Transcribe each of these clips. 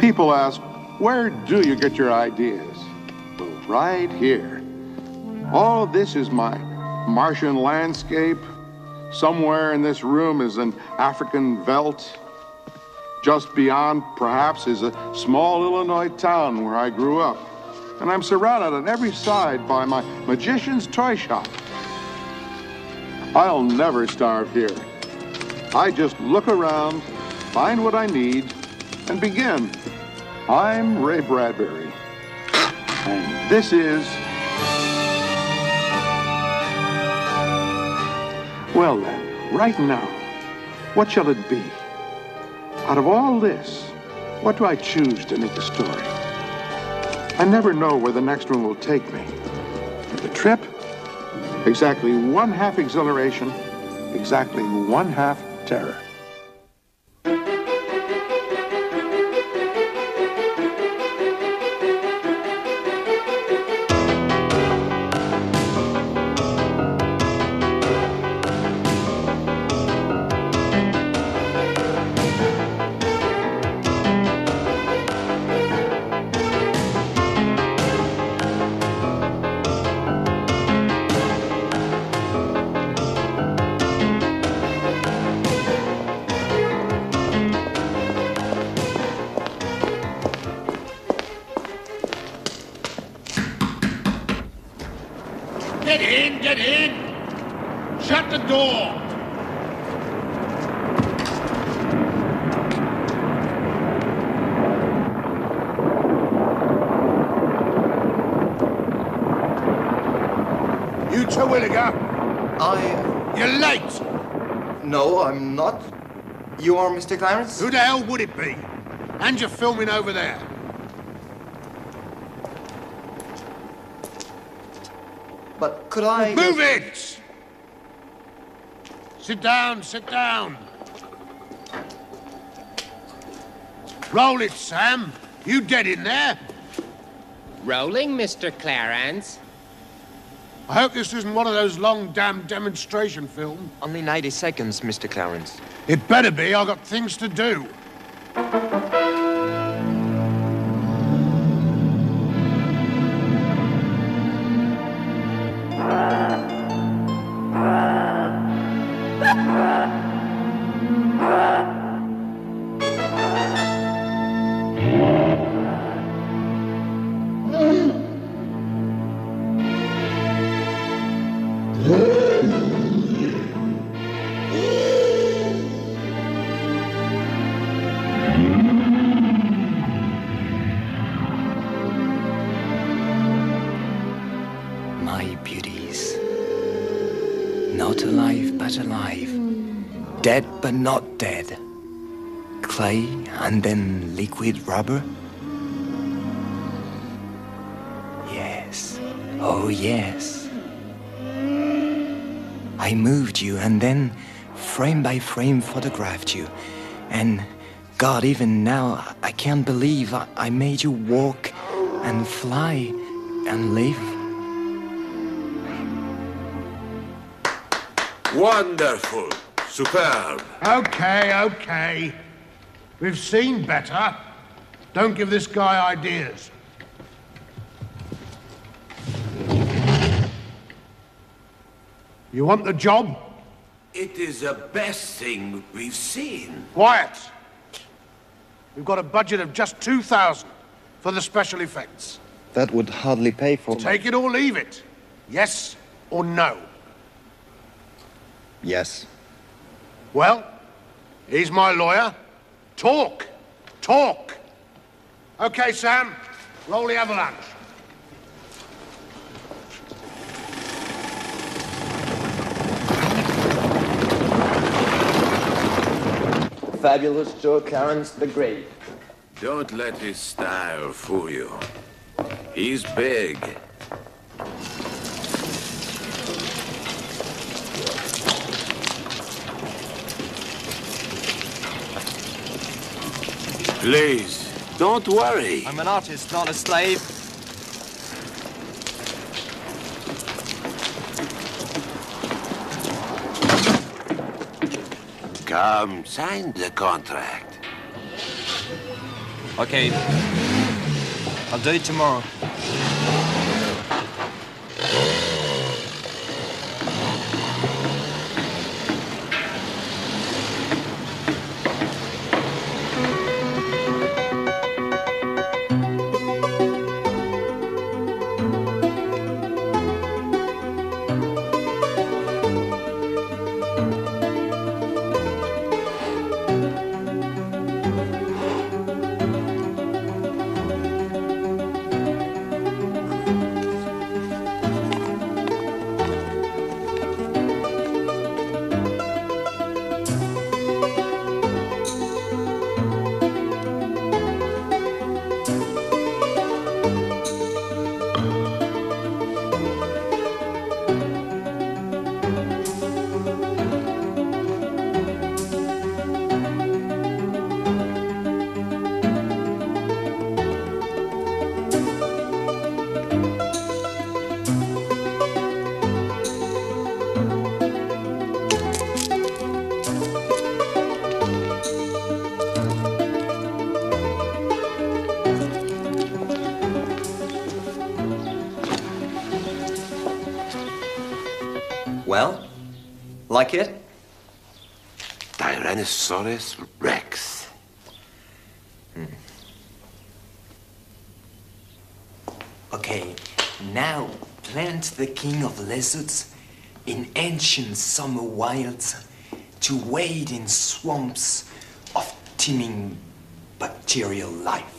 People ask, where do you get your ideas? Well, right here. All this is my Martian landscape. Somewhere in this room is an African veldt. Just beyond, perhaps, is a small Illinois town where I grew up. And I'm surrounded on every side by my magician's toy shop. I'll never starve here. I just look around, find what I need, and begin. I'm Ray Bradbury. And this is... Well then, right now, what shall it be? Out of all this, what do I choose to make a story? I never know where the next one will take me. The trip, exactly 1/2 exhilaration, exactly 1/2 terror. Get in! Shut the door! You Terwilliger? You're late! No, I'm not. You are Mr. Clarence? Who the hell would it be? And you're filming over there. But could I... Move it! Sit down, sit down. Roll it, Sam. You dead in there? Rolling, Mr. Clarence. I hope this isn't one of those long damn demonstration films. Only 90 seconds, Mr. Clarence. It better be. I've got things to do. My beauties. Not alive, but alive. Dead, but not dead. Clay and then liquid rubber. Yes. Oh, yes. I moved you and then, frame by frame, photographed you. And, God, even now, I can't believe I made you walk and fly and live. Wonderful. Superb. Okay. We've seen better. Don't give this guy ideas. You want the job? It is the best thing we've seen. Quiet. We've got a budget of just 2,000 for the special effects. That would hardly pay for... Take it or leave it. Yes or no? Yes. Well, he's my lawyer. Talk. Okay, Sam, roll the avalanche. Fabulous Joe Clarence the Great. Don't let his style fool you. He's big. Please, don't worry. I'm an artist, not a slave. Come, sign the contract. Okay. I'll do it tomorrow. Well, like it? Tyrannosaurus Rex. Okay, now plant the king of lizards in ancient summer wilds to wade in swamps of teeming bacterial life.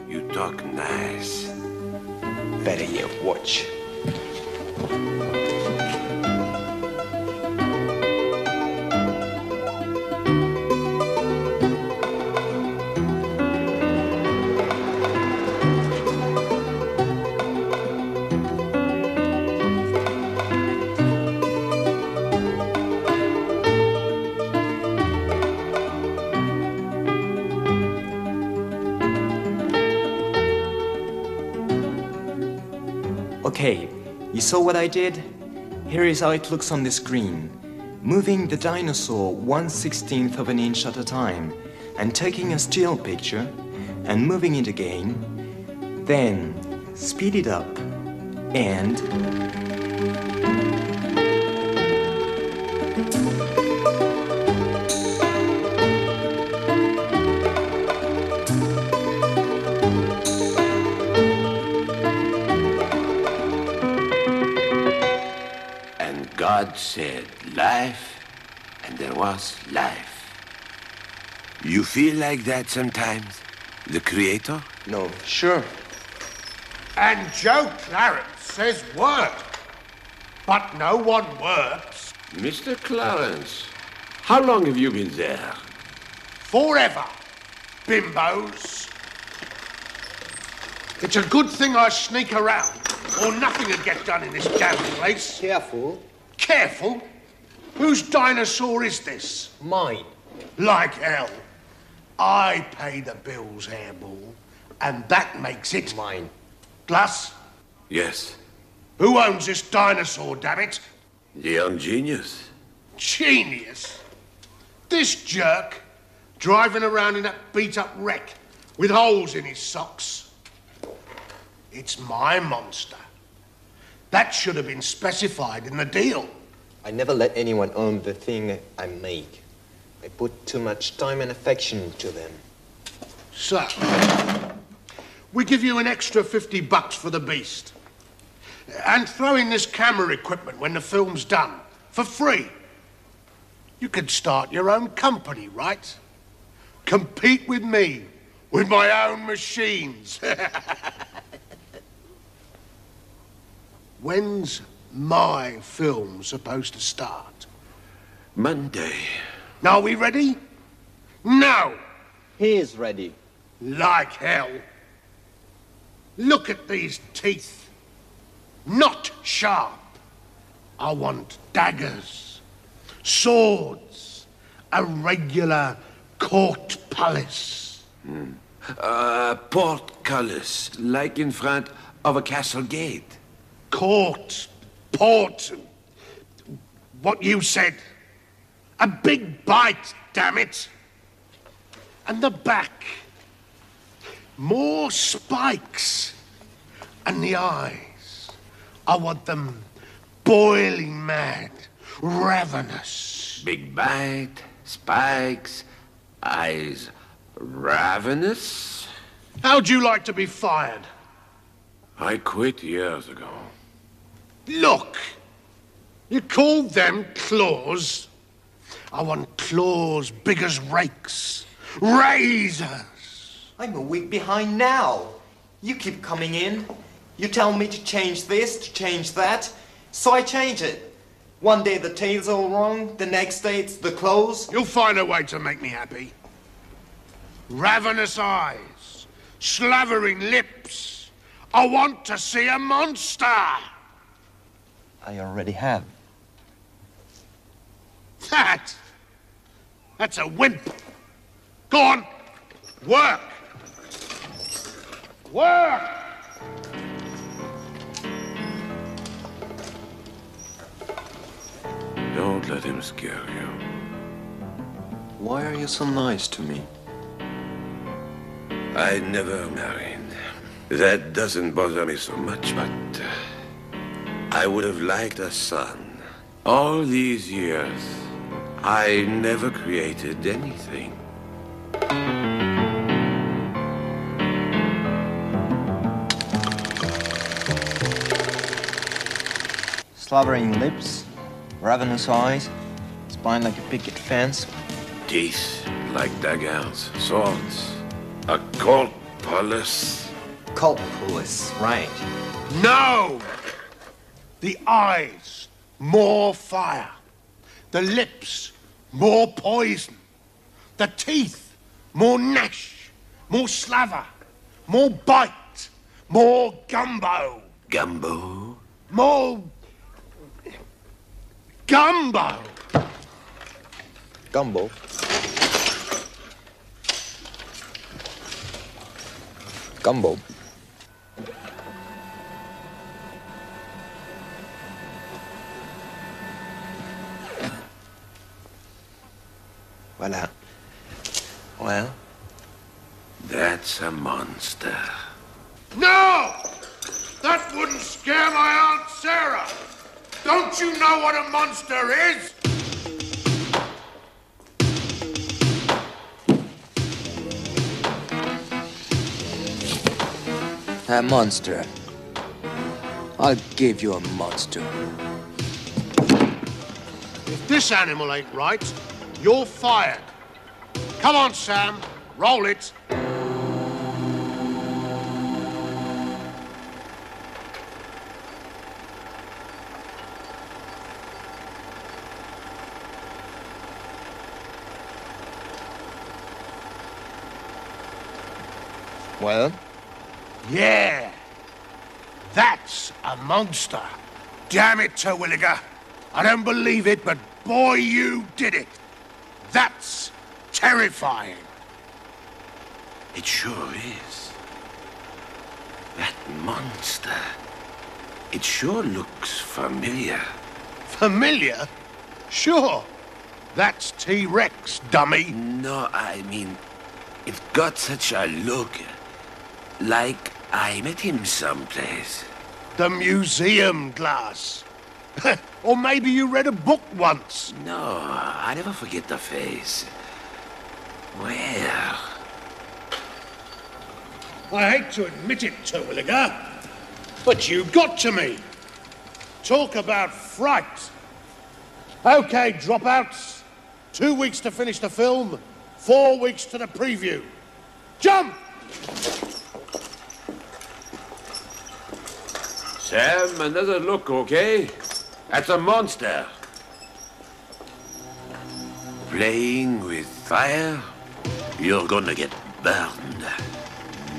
You talk nice. Better yet, watch. Okay, you saw what I did? Here is how it looks on the screen. Moving the dinosaur 1/16th of an inch at a time and taking a still picture and moving it again. Then speed it up and God said life, and there was life. You feel like that sometimes? The Creator? no, sure. And Joe Clarence says work. But no one works. Mr. Clarence, how long have you been there? Forever. Bimbos. It's a good thing I sneak around, or nothing would get done in this damn place. Careful. Careful? Whose dinosaur is this? Mine. Like hell. I pay the bills, Hairball, and that makes it Mine. Glass. Yes, Who owns this dinosaur, damn it? the young genius. Genius. This jerk driving around in that beat-up wreck with holes in his socks. It's my monster. That should have been specified in the deal. I never let anyone own the thing I make. I put too much time and affection into them. So, we give you an extra $50 for the beast. And throw in this camera equipment when the film's done, for free. You could start your own company, right? Compete with me, with my own machines. When's my film supposed to start? Monday. Now, are we ready? No! He is ready. Like hell. Look at these teeth. Not sharp. I want daggers, swords, a regular Court palace. Portcullis, like in front of a castle gate. Court, port, what you said. A big bite, damn it. And the back. More spikes. And the eyes. I want them boiling mad, ravenous. Big bite, spikes, eyes, ravenous. How'd you like to be fired? I quit years ago. Look, you called them claws. I want claws big as rakes, razors. I'm a week behind now. You keep coming in. You tell me to change this, to change that, so I change it. One day the tail's all wrong, the next day it's the clothes. You'll find a way to make me happy. Ravenous eyes, slavering lips. I want to see a monster. I already have. That's a wimp. Go on, work. Work! Don't let him scare you. Why are you so nice to me? I never married. That doesn't bother me so much, but I would have liked a son. All these years, I never created anything. Slavering lips, ravenous eyes, spine like a picket fence. Teeth like daggers, swords, a court palace. Corpulus, right. No! The eyes, more fire. The lips, more poison. The teeth, more gnash, more slaver, more bite, more gumbo. Gumbo? More... gumbo. Gumbo. Gumbo. Voilà. Well? That's a monster. No! That wouldn't scare my Aunt Sarah. Don't you know what a monster is? A monster. I'll give you a monster. If this animal ain't right, you're fired. Come on, Sam. Roll it. Well? Yeah. That's a monster. Damn it, Terwilliger. I don't believe it, but boy, you did it. That's terrifying. It sure is. That monster. It sure looks familiar. Familiar? Sure. That's T-Rex, dummy. No, I mean, it's got such a look. Like I met him someplace. The museum glass. Or maybe you read a book once. No, I never forget the face. Where? I hate to admit it, Terwilliger, but you got to me. Talk about fright. Okay, dropouts. 2 weeks to finish the film, 4 weeks to the preview. Jump! Sam, another look, okay? That's a monster. Playing with fire? You're gonna get burned.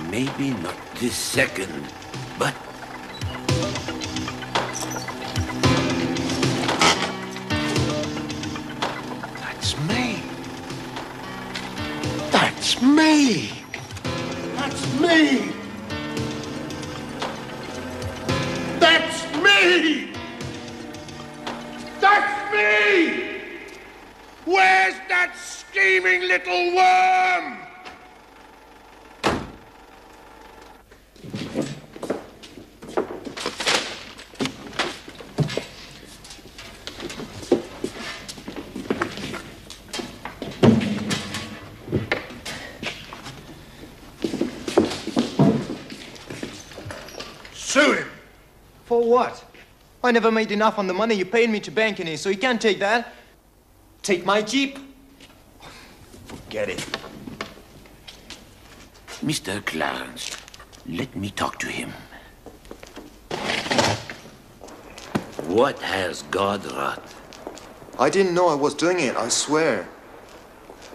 Maybe not this second, but... That's me. That's me! That's me! That's me! That's me! Where's that scheming little worm? Sue him! For what? I never made enough on the money you paid me to bank in here, so you can't take that. Take my Jeep. Forget it. Mr. Clarence, let me talk to him. What has God wrought? I didn't know I was doing it, I swear.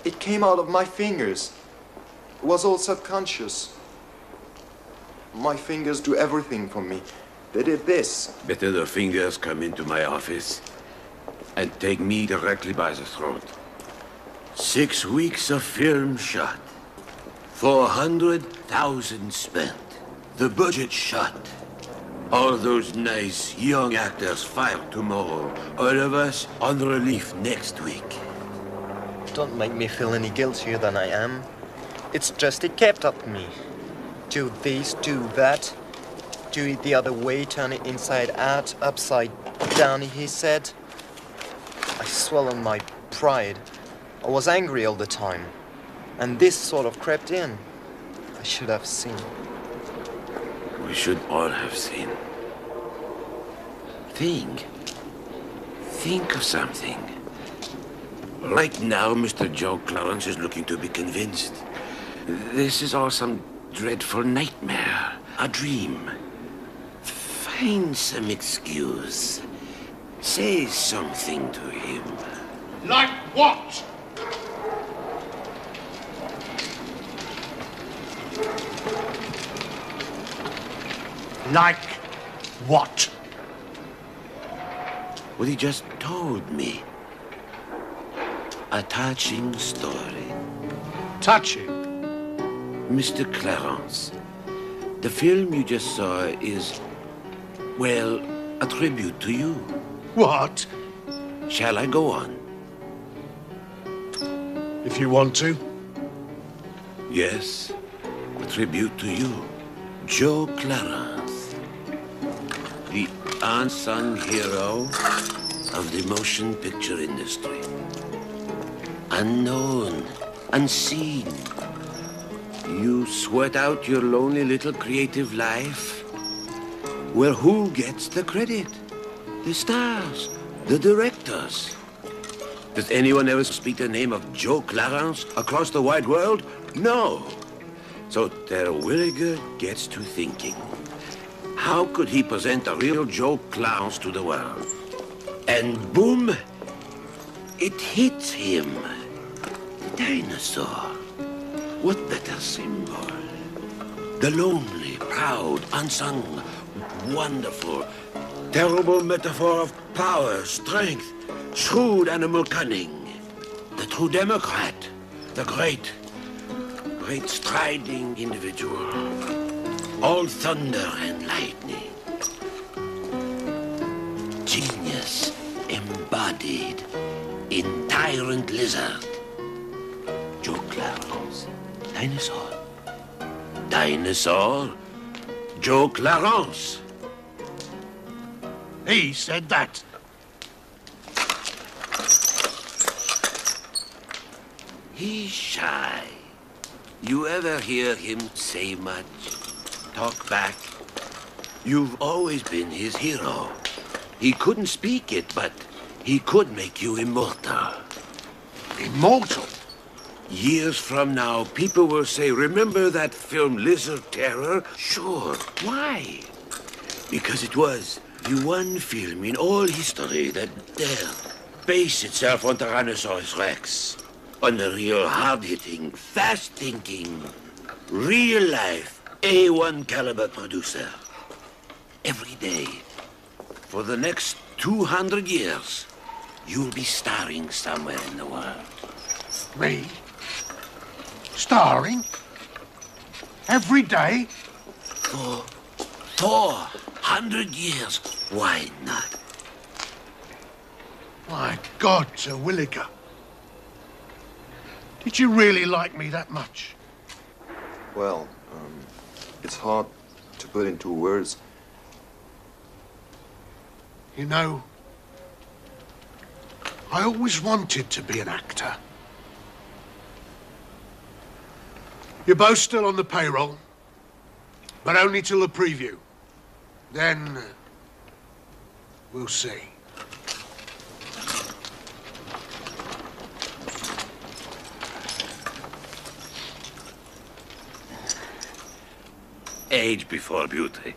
It came out of my fingers. It was all subconscious. My fingers do everything for me. They did this. Better the fingers come into my office and take me directly by the throat. 6 weeks of film shot. 400,000 spent. The budget shot. All those nice young actors fired tomorrow. All of us on relief next week. Don't make me feel any guiltier than I am. It's just it kept up to me. Do this, do that. Do it the other way, turn it inside out, upside down, he said. I swallowed my pride. I was angry all the time. And this sort of crept in. I should have seen. We should all have seen. Think of something. Right now, Mr. Joe Clarence is looking to be convinced. This is all some dreadful nightmare, a dream. Find some excuse. Say something to him. Like what? Like what? What he just told me. A touching story. Touching? Mr. Clarence, the film you just saw is, well, a tribute to you. What? Shall I go on? If you want to. Yes, a tribute to you, Joe Clarence, the unsung hero of the motion picture industry. Unknown, unseen. You sweat out your lonely little creative life. Well, who gets the credit? The stars, the directors. Does anyone ever speak the name of Joe Clarence across the wide world? No. So Terwilliger gets to thinking. How could he present a real Joe Clarence to the world? And boom, it hits him. Dinosaur. What better symbol? The lonely, proud, unsung, wonderful, terrible metaphor of power, strength, shrewd animal cunning. The true democrat, the great striding individual. All thunder and lightning. Genius embodied in tyrant lizard. Joe Clarence. Dinosaur. Dinosaur. Joe Clarence. He said that. He's shy. You ever hear him say much? Talk back? You've always been his hero. He couldn't speak it, but he could make you immortal. Immortal? Years from now, people will say, remember that film Lizard Terror? Sure. Why? Because it was the one film in all history that dared base itself on Tyrannosaurus Rex. On a real hard-hitting, fast-thinking, real-life, A1 caliber producer. Every day, for the next 200 years, you'll be starring somewhere in the world. Me? Starring? Every day? For 400 years. Why not? My God, Sir Williger. Did you really like me that much? Well, it's hard to put into words. You know, I always wanted to be an actor. You're both still on the payroll, but only till the preview. Then, we'll see. Age before beauty.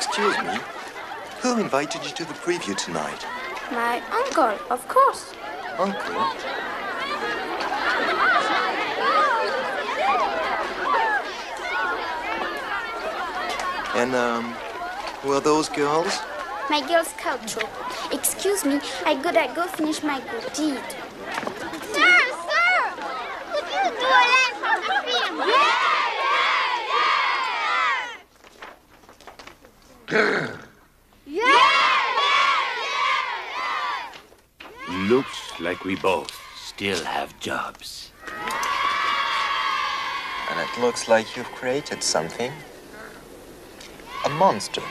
Excuse me, who invited you to the preview tonight? My uncle, of course. Uncle? And, who are those girls? My Girl Scout troop. Excuse me, I gotta go finish my good deed. Sir! Could you do a line from the film? Looks like we both still have jobs. And it looks like you've created something. A monster.